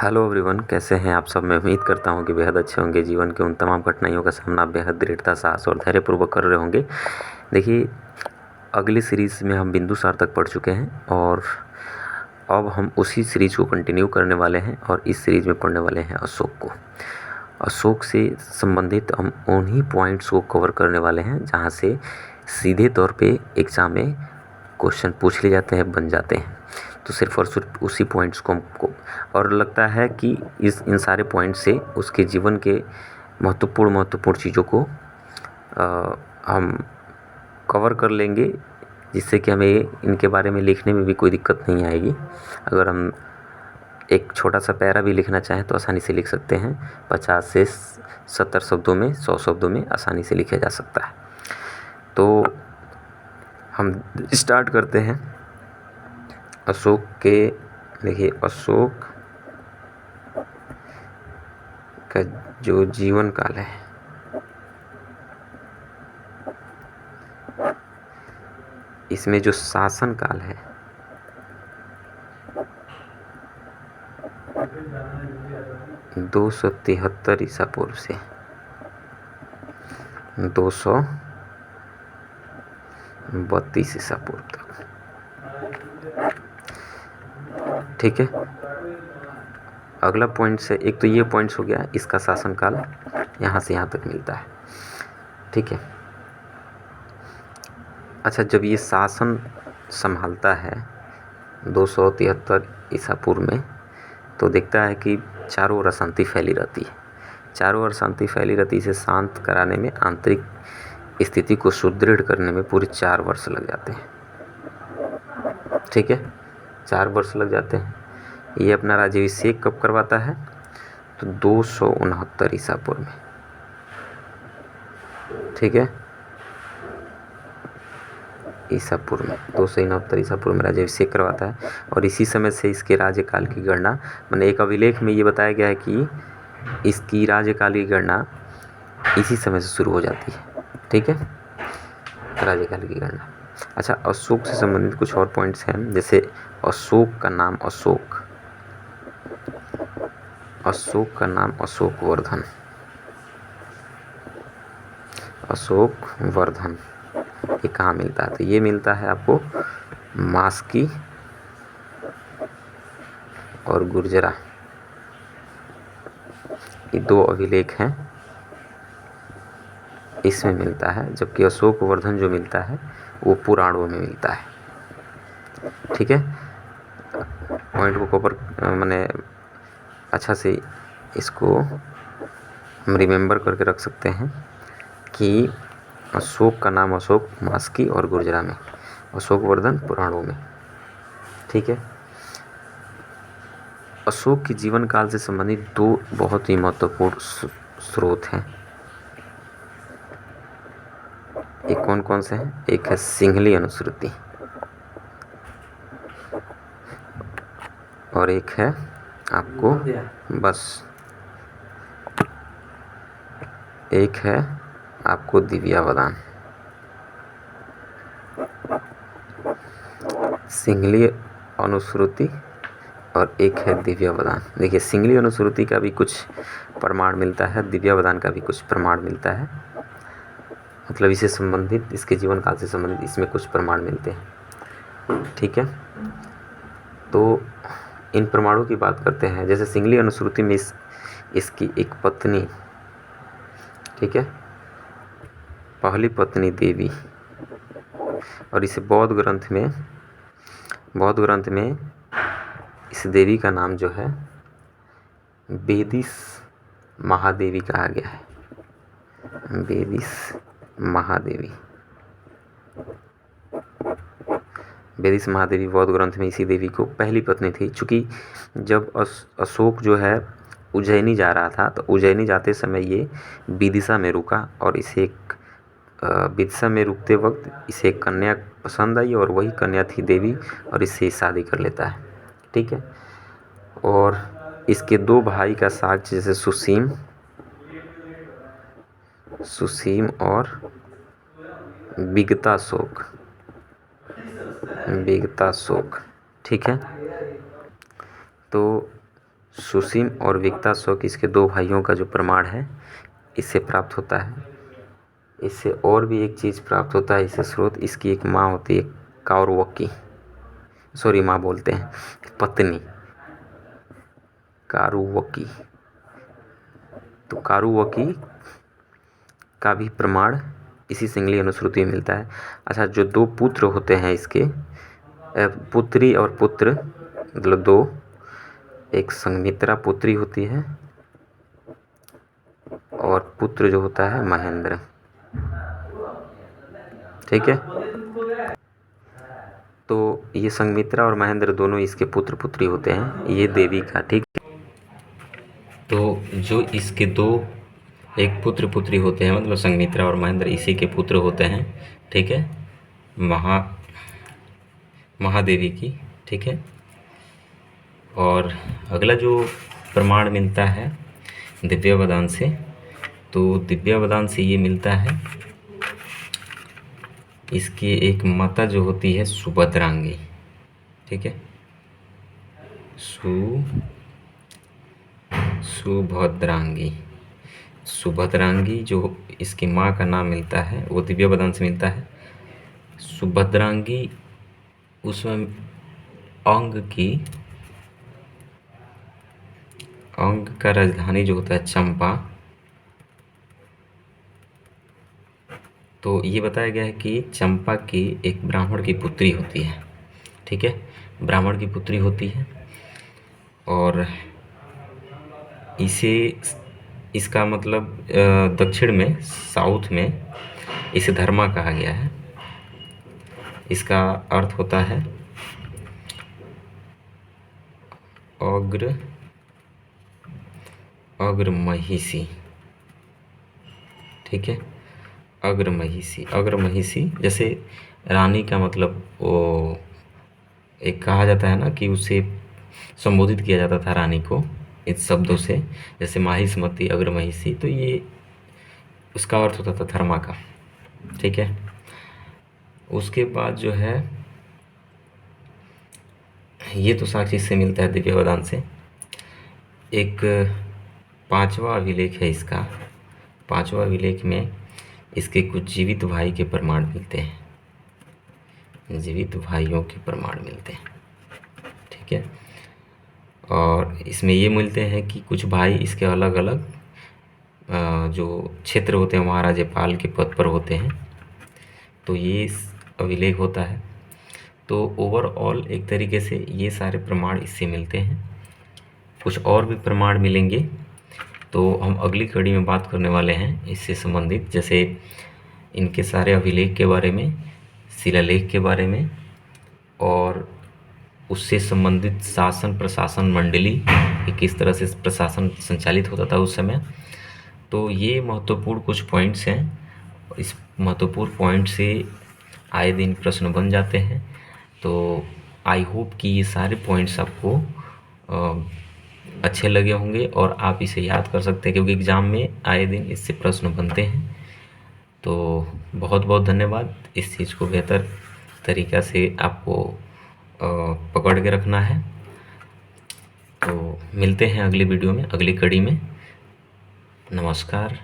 Hello everyone, कैसे हैं आप सब। मैं उम्मीद करता हूं कि बेहद अच्छे होंगे। जीवन के उन तमाम कठिनाइयों का सामना आप बेहद दृढ़ता, साहस और धैर्यपूर्वक कर रहे होंगे। देखिए, अगली सीरीज़ में हम बिंदुसार तक पढ़ चुके हैं और अब हम उसी सीरीज़ को कंटिन्यू करने वाले हैं और इस सीरीज़ में पढ़ने वाले हैं अशोक को। अशोक से संबंधित हम उन्हीं पॉइंट्स को कवर करने वाले हैं जहाँ से सीधे तौर पे एग्ज़ाम में क्वेश्चन पूछ लिए जाते हैं, बन जाते हैं। तो सिर्फ और सिर्फ उसी पॉइंट्स को हमको, और लगता है कि इन सारे पॉइंट से उसके जीवन के महत्वपूर्ण चीज़ों को हम कवर कर लेंगे, जिससे कि हमें इनके बारे में लिखने में भी कोई दिक्कत नहीं आएगी। अगर हम एक छोटा सा पैरा भी लिखना चाहें तो आसानी से लिख सकते हैं। 50 से 70 शब्दों में, 100 शब्दों में आसानी से लिखा जा सकता है। तो हम स्टार्ट करते हैं अशोक के। देखिए, अशोक का जो जीवन काल है, इसमें जो शासन काल है, दो 273 ईसा पूर्व से 232 ईसा पूर्व तक। ठीक है, अगला पॉइंट से एक तो ये पॉइंट्स हो गया, इसका शासनकाल यहाँ से यहाँ तक मिलता है। ठीक है, अच्छा, जब ये शासन संभालता है 273 ईसा पूर्व में, तो देखता है कि चारों ओर अशांति फैली रहती है। चारों ओर अशांति फैली रहती, इसे शांत कराने में, आंतरिक स्थिति को सुदृढ़ करने में पूरे 4 वर्ष लग जाते हैं। ठीक है, 4 वर्ष लग जाते हैं। ये अपना राज्याभिषेक कब करवाता है? तो 269 ईसा पूर्व में। ठीक है, ईसा पूर्व में 269 ईसा पूर्व में राज्याभिषेक करवाता है। और इसी समय से इसके राज्यकाल की गणना, मैंने एक अभिलेख में ये बताया गया है कि इसकी राज्यकाल की गणना इसी समय से शुरू हो जाती है। ठीक है, राज्यकाल की गणना। अच्छा, अशोक से संबंधित कुछ और पॉइंट्स हैं, जैसे अशोक का नाम अशोक, अशोक का नाम अशोक वर्धन, अशोक वर्धन, ये कहाँ मिलता है? तो ये मिलता है आपको मास्की और गुर्जरा, ये 2 अभिलेख हैं, इसमें मिलता है। जबकि अशोक वर्धन जो मिलता है वो पुराणों में मिलता है। ठीक है, पॉइंट को कवर मैंने अच्छा से इसको हम रिमेंबर करके रख सकते हैं कि अशोक का नाम अशोक मास्की और गुर्जरा में, अशोक वर्धन पुराणों में। ठीक है, अशोक के जीवन काल से संबंधित 2 बहुत ही महत्वपूर्ण स्रोत हैं। एक कौन कौन से हैं? एक है सिंहली अनुश्रुति और एक है आपको बस एक है आपको दिव्यावदान। सिंहली अनुश्रुति और एक है दिव्यावदान। देखिए, सिंहली अनुश्रुति का भी कुछ प्रमाण मिलता है, दिव्यावदान का भी कुछ प्रमाण मिलता है। मतलब इससे संबंधित, इसके जीवन काल से संबंधित इसमें कुछ प्रमाण मिलते हैं। ठीक है, तो इन प्रमाणों की बात करते हैं। जैसे सिंहली अनुश्रुति में इसकी एक पत्नी, ठीक है, पहली पत्नी देवी, और इसे बौद्ध ग्रंथ में इस देवी का नाम जो है बेदिस महादेवी कहा गया है। बेदिस महादेवी, बेदिस महादेवी बौद्ध ग्रंथ में इसी देवी को पहली पत्नी थी। चूँकि जब अशोक जो है उज्जैनी जा रहा था, तो उज्जैनी जाते समय ये विदिशा में रुका और इसे एक विदिशा में रुकते वक्त इसे एक कन्या पसंद आई और वही कन्या थी देवी, और इससे शादी कर लेता है। ठीक है, और इसके 2 भाई का साक्ष्य, जैसे सुसीम और विगताशोक, ठीक है। तो सुसीम और विक्ता शौक इसके दो भाइयों का जो प्रमाण है इससे प्राप्त होता है। इससे और भी एक चीज़ प्राप्त होता है, इससे स्रोत इसकी एक माँ होती है कारुवकी, सॉरी माँ बोलते हैं, पत्नी कारुवकी। तो कारुवकी का भी प्रमाण इसी सिंगली अनुश्रुति में मिलता है। अच्छा, जो दो पुत्र होते हैं इसके, पुत्री और पुत्र मतलब दो, एक संघमित्रा पुत्री होती है और पुत्र जो होता है महेंद्र। ठीक है, तो ये संघमित्रा और महेंद्र दोनों इसके पुत्र पुत्री होते हैं, ये देवी का। ठीक है, तो जो इसके दो एक पुत्र पुत्री होते हैं मतलब संघमित्रा और महेंद्र इसी के पुत्र होते हैं। ठीक है, महादेवी की। ठीक है, और अगला जो प्रमाण मिलता है दिव्यावदान से, तो दिव्यावदान से ये मिलता है इसकी एक माता जो होती है सुभद्रांगी। ठीक है, सुभद्रांगी जो इसकी माँ का नाम मिलता है वो दिव्यावदान से मिलता है। सुभद्रांगी उसमें अंग का राजधानी जो होता है चंपा। तो ये बताया गया है कि चंपा की एक ब्राह्मण की पुत्री होती है। ठीक है, ब्राह्मण की पुत्री होती है और इसका मतलब दक्षिण में, साउथ में इसे धर्मा कहा गया है। इसका अर्थ होता है अग्रमहिषी। ठीक है, अग्रमहिषी जैसे रानी का मतलब वो एक कहा जाता है ना कि उसे संबोधित किया जाता था रानी को इस शब्दों से, जैसे माहिष्मती अग्रमहिषी, तो ये उसका अर्थ होता था धर्मा का। ठीक है, उसके बाद जो है ये तो साक्षी से मिलता है दिव्यावदान से। एक पांचवा अभिलेख है इसका, पांचवा अभिलेख में इसके कुछ जीवित भाई के प्रमाण मिलते हैं, जीवित भाइयों के प्रमाण मिलते हैं। ठीक है, और इसमें ये मिलते हैं कि कुछ भाई इसके अलग अलग जो क्षेत्र होते हैं वहाँ राज्यपाल के पद पर होते हैं। तो ये अभिलेख होता है। तो ओवरऑल एक तरीके से ये सारे प्रमाण इससे मिलते हैं। कुछ और भी प्रमाण मिलेंगे तो हम अगली कड़ी में बात करने वाले हैं इससे संबंधित, जैसे इनके सारे अभिलेख के बारे में, शिलालेख के बारे में, और उससे संबंधित शासन प्रशासन मंडली कि किस तरह से प्रशासन संचालित होता था उस समय। तो ये महत्वपूर्ण कुछ पॉइंट्स हैं, इस महत्वपूर्ण पॉइंट से आए दिन प्रश्न बन जाते हैं। तो आई होप कि ये सारे पॉइंट्स आपको अच्छे लगे होंगे और आप इसे याद कर सकते हैं, क्योंकि एग्ज़ाम में आए दिन इससे प्रश्न बनते हैं। तो बहुत बहुत धन्यवाद। इस चीज़ को बेहतर तरीक़ा से आपको पकड़ के रखना है। तो मिलते हैं अगली वीडियो में, अगली कड़ी में। नमस्कार।